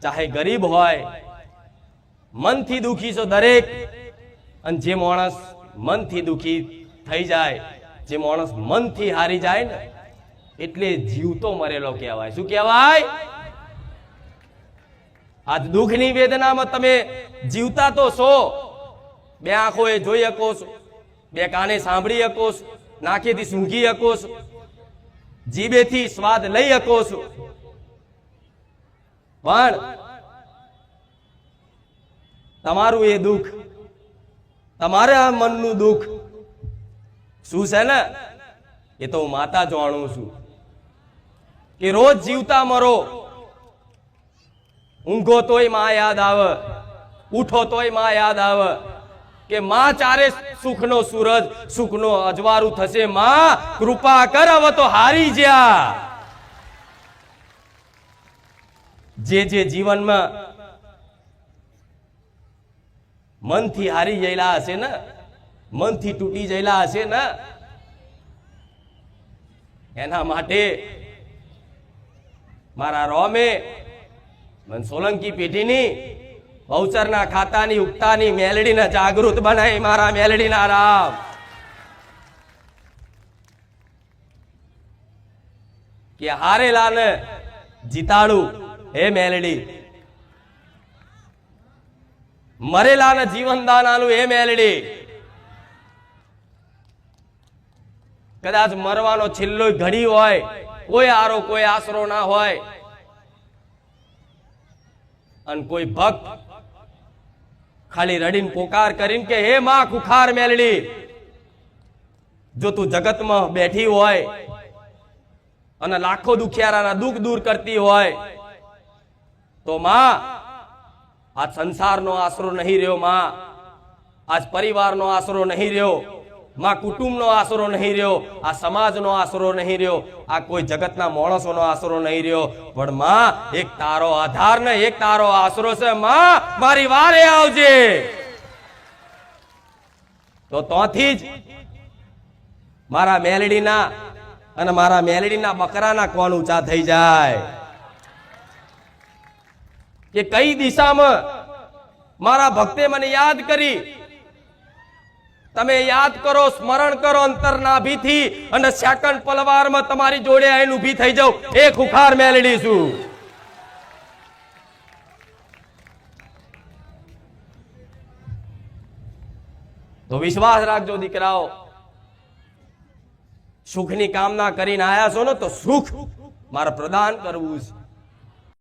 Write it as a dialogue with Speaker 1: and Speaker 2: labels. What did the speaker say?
Speaker 1: ચાહે ગરીબ હોય, મનથી દુખી છો દરેક. અને જે માણસ મનથી દુખી થઈ જાય, જે માણસ મનથી હારી જાય ને, એટલે જીવતો મરેલો કહેવાય. શું કહેવાય? આ દુઃખની વેદનામાં તમે જીવતા તો છો. બે આંખોએ જોઈ શકો છો, બે કાને સાંભળી શકો છો, નાકેથી સૂંઘી શકો છો, જીભેથી સ્વાદ લઈ શકો છો. પણ તમારું એ દુઃખ, તમારા મનનું દુઃખ શું છે ને, એ તો હું માતા જાણું છું. કે રોજ જીવતા મરો, ઊંઘો તોય માં યાદ આવે, ઉઠો તોય માં યાદ આવે કે માં ચારે સુખનો સૂરજ, સુખનો અજવાળું થશે. માં કૃપા કર, હવે તો હારી જ્યા. જે જીવનમાં મનથી હારી ગયેલા હશે ને, મનથી તૂટી ગયેલા હશે ને, એના માટે મારા રોમે મન સોલંકી પેઢીની બહુચરના ખાતાની ઉગતાની મેલડીને જાગૃત બનાવી. મારા મેલડીના રામ. કે હારેલાને જીતાડું હે મેલડી, મરેલાને જીવનદાન આલું હે મેલડી. કદાચ મરવાનો છેલ્લો ઘડી હોય, કોઈ આરો કોઈ આશરો ના હોય, અને કોઈ ભક્ત ખાલી રડીને પોકાર કરીને કે હે માં કુખાર મેલડી, જો તું જગતમાં બેઠી હોય અને લાખો દુખિયારાના દુઃખ દૂર કરતી હોય, તો માં આજ સંસારનો આશરો નહીં રહ્યો, માં આજ પરિવારનો આશરો નહીં રહ્યો, માં કુટુંબનો આશરો નહીં રહ્યો, આ સમાજનો આશરો નહીં રહ્યો, આ કોઈ જગતના માણસોનો આશરો નહીં રહ્યો, પણ માં એક તારો આધાર ને એક તારો આશરો છે. માં મારી વારે આવજે. તો તોથી જ મારા મેલડીના અને મારા મેલડીના બકરાના કોણ ઊંચા થઈ જાય. કે કઈ દિશામાં મારા ભક્તે મને યાદ કરી. તમે યાદ કરો, સ્મરણ કરો અંતરનાભીથી, અને સેકન્ડ પલવારમાં તમારી જોડે આઈને ઊભી થઈ જાઉં. એ ખુખાર મેલડી છું. તો વિશ્વાસ રાખજો દીકરાઓ, સુખની કામના કરીને આયા છો ને, તો સુખ મારે પ્રદાન કરવું છે.